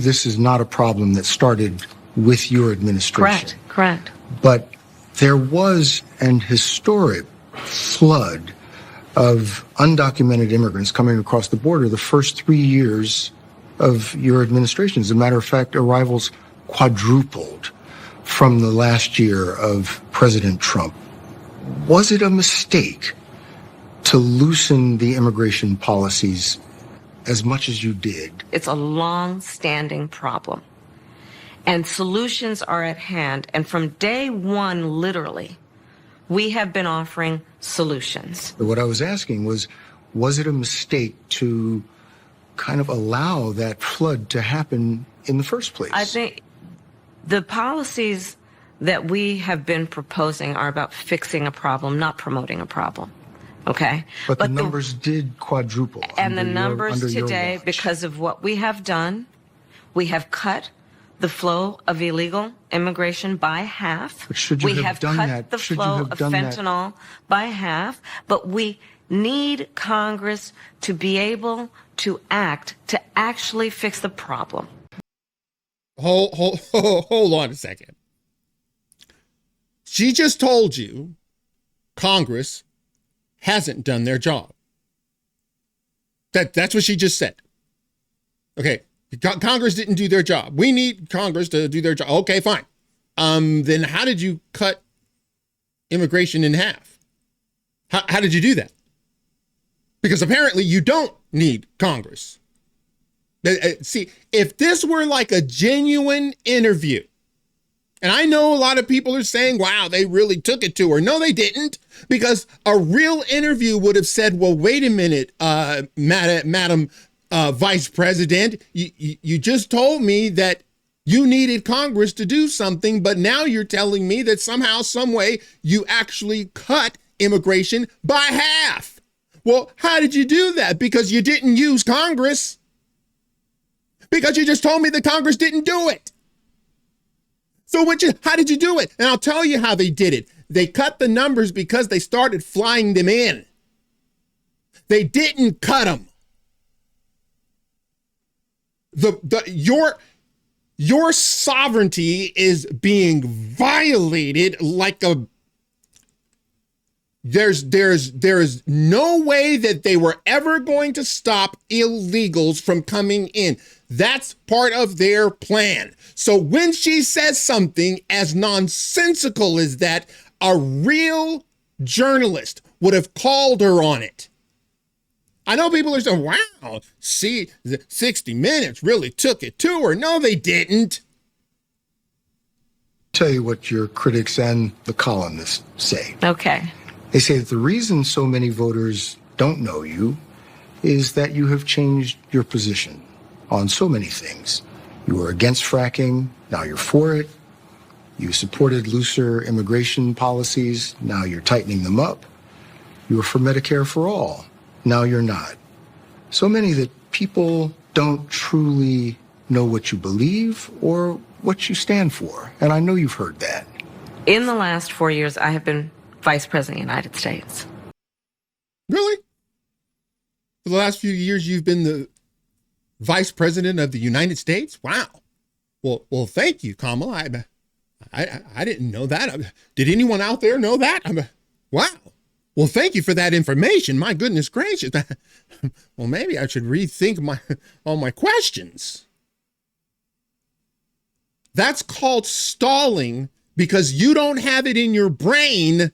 this is not a problem that started with your administration. Correct. But there was an historic flood of undocumented immigrants coming across the border the first 3 years of your administration. As a matter of fact, arrivals quadrupled from the last year of President Trump. Was it a mistake to loosen the immigration policies as much as you did? It's a long-standing problem, and solutions are at hand. And from day one, literally, we have been offering solutions. What I was asking was it a mistake to kind of allow that flood to happen in the first place? I think the policies that we have been proposing are about fixing a problem, not promoting a problem. Okay? But the numbers did quadruple. And the numbers today, because of what we have done, we have cut the flow of illegal immigration by half. But should you we have have done cut that? the Should you flow have of done that? fentanyl by half. But we need Congress to be able to act to actually fix the problem. Hold on a second. She just told you Congress hasn't done their job. That's what she just said. Okay, Congress didn't do their job. We need Congress to do their job. Okay, fine. Then how did you cut immigration in half? How did you do that? Because apparently you don't need Congress. See, if this were like a genuine interview, and I know a lot of people are saying, wow, they really took it to her. No, they didn't, because a real interview would have said, well, wait a minute, Madam Vice President, you just told me that you needed Congress to do something, but now you're telling me that somehow, some way, you actually cut immigration by half. Well, how did you do that? Because you didn't use Congress. Because you just told me that Congress didn't do it. So how did you do it? And I'll tell you how they did it. They cut the numbers because they started flying them in. They didn't cut them. Your sovereignty is being violated like a. There's no way that they were ever going to stop illegals from coming in. That's part of their plan. So when she says something as nonsensical as that, a real journalist would have called her on it. I know people are saying, wow, see, 60 Minutes really took it to her. No, they didn't. Tell you what your critics and the columnists say. Okay. They say that the reason so many voters don't know you is that you have changed your position on so many things. You were against fracking, now you're for it. You supported looser immigration policies, now you're tightening them up. You were for Medicare for all, now you're not. So many that people don't truly know what you believe or what you stand for. And I know you've heard that. In the last 4 years, I have been Vice President of the United States. Really? For the last few years, you've been the Vice President of the United States? Wow. Well, thank you, Kamala. I didn't know that. Did anyone out there know that? Wow. Well, thank you for that information. My goodness gracious. Well, maybe I should rethink all my questions. That's called stalling because you don't have it in your brain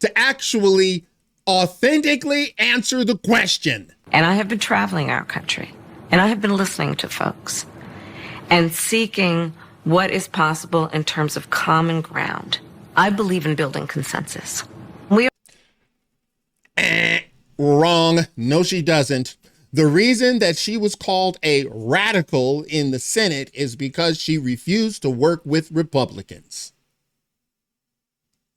to actually authentically answer the question. And I have been traveling our country, and I have been listening to folks and seeking what is possible in terms of common ground. I believe in building consensus. Wrong. No, she doesn't. The reason that she was called a radical in the Senate is because she refused to work with Republicans.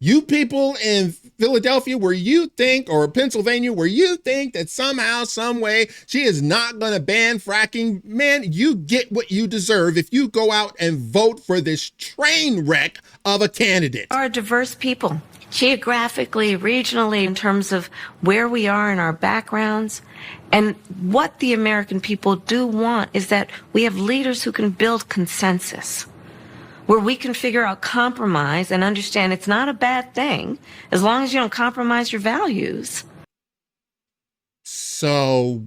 You people in Philadelphia where you think, or Pennsylvania where you think that somehow, some way, she is not going to ban fracking, man, you get what you deserve if you go out and vote for this train wreck of a candidate. Are diverse people, geographically, regionally, in terms of where we are in our backgrounds. And what the American people do want is that we have leaders who can build consensus, where we can figure out compromise and understand it's not a bad thing as long as you don't compromise your values. So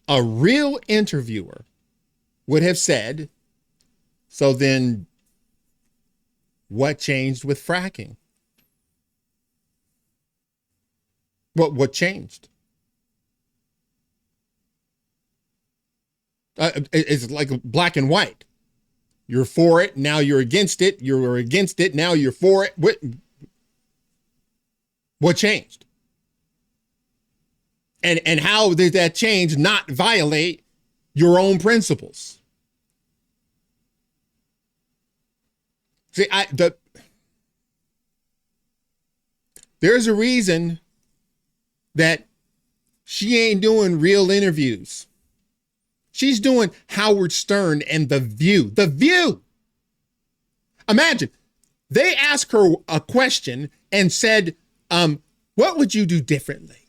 a real interviewer would have said, so then what changed with fracking? What changed? It's like black and white. You're for it, now you're against it. You're against it, now you're for it. What changed? And how did that change not violate your own principles? See, there's a reason that she ain't doing real interviews. She's doing Howard Stern and The View. The View. Imagine, they asked her a question and said, what would you do differently?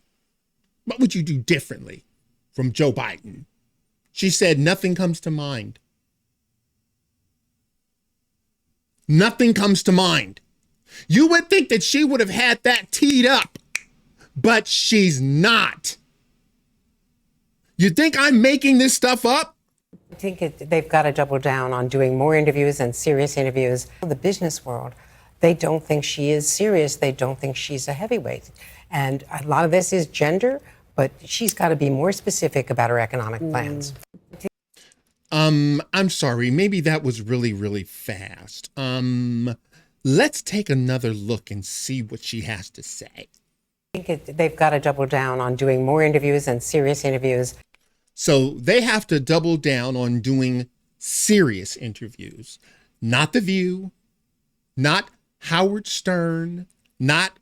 What would you do differently from Joe Biden? She said, nothing comes to mind. Nothing comes to mind. You would think that she would have had that teed up, but she's not. You think I'm making this stuff up? I think they've got to double down on doing more interviews and serious interviews. The business world, they don't think she is serious. They don't think she's a heavyweight. And a lot of this is gender, but she's got to be more specific about her economic plans. I'm sorry. Maybe that was really, really fast. Let's take another look and see what she has to say. I think they've got to double down on doing more interviews and serious interviews. So they have to double down on doing serious interviews, not The View, not Howard Stern, not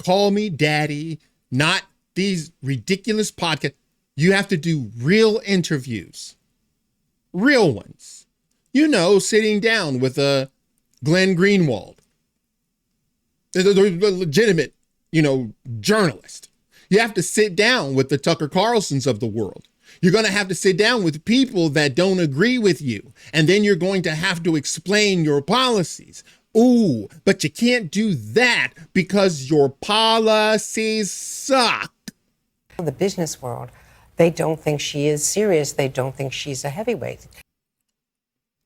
Call Me Daddy, not these ridiculous podcasts. You have to do real interviews, real ones. You know, sitting down with a Glenn Greenwald, the legitimate, journalist. You have to sit down with the Tucker Carlsons of the world. You're going to have to sit down with people that don't agree with you. And then you're going to have to explain your policies. Ooh, but you can't do that because your policies suck. The business world, they don't think she is serious. They don't think she's a heavyweight.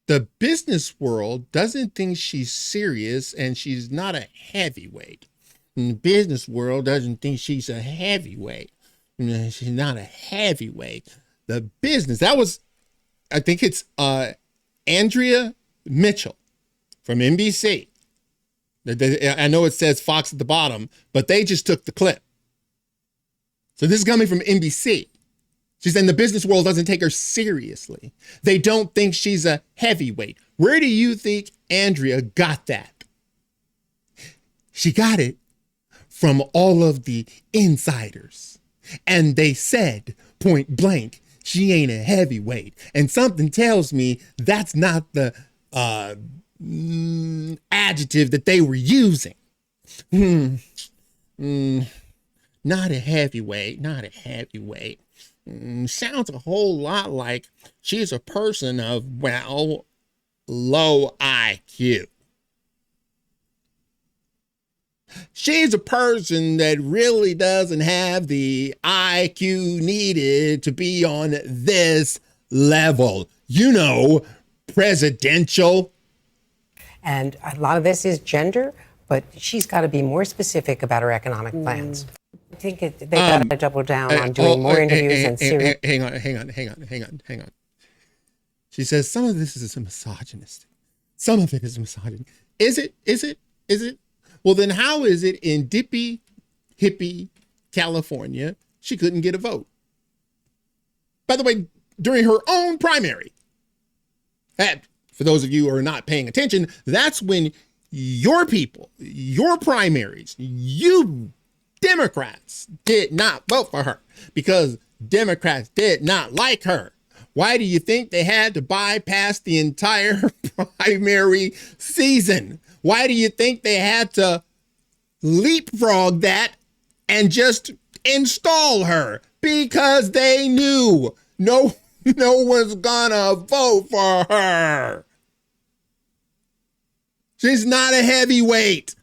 The business world doesn't think she's serious and she's not a heavyweight. And the business world doesn't think she's a heavyweight. She's not a heavyweight. The business, that was, I think it's Andrea Mitchell from NBC. I know it says Fox at the bottom, but they just took the clip. So this is coming from NBC. She's saying the business world doesn't take her seriously. They don't think she's a heavyweight. Where do you think Andrea got that? She got it from all of the insiders. And they said point blank, she ain't a heavyweight. And something tells me that's not the adjective that they were using. Not a heavyweight, not a heavyweight. Sounds a whole lot like she's a person of, well, low IQ. She's a person that really doesn't have the IQ needed to be on this level. Presidential. And a lot of this is gender, but she's got to be more specific about her economic plans. I think they've got to double down on doing more interviews and serious. Hang on. She says some of this is misogynistic. Some of it is misogyny. Is it? Well, then how is it in dippy, hippie California she couldn't get a vote? By the way, during her own primary, for those of you who are not paying attention, that's when your people, your primaries, you Democrats did not vote for her because Democrats did not like her. Why do you think they had to bypass the entire primary season? Why do you think they had to leapfrog that and just install her? Because they knew no one's gonna vote for her. She's not a heavyweight.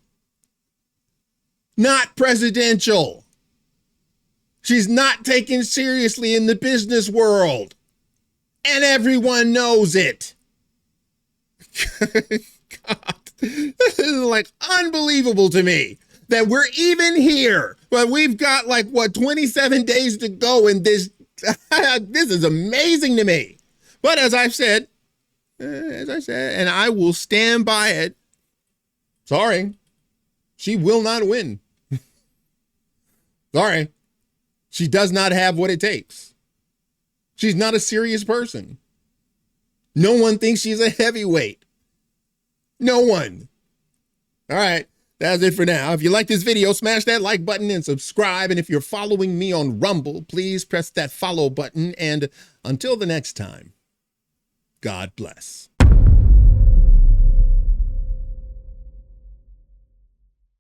Not presidential. She's not taken seriously in the business world. And everyone knows it. God, this is like unbelievable to me that we're even here. But we've got like, 27 days to go in this. This is amazing to me. But as I said, and I will stand by it. Sorry, she will not win. Sorry, she does not have what it takes. She's not a serious person. No one thinks she's a heavyweight. No one. All right, that's it for now. If you like this video, smash that like button and subscribe. And if you're following me on Rumble, please press that follow button. And until the next time, God bless.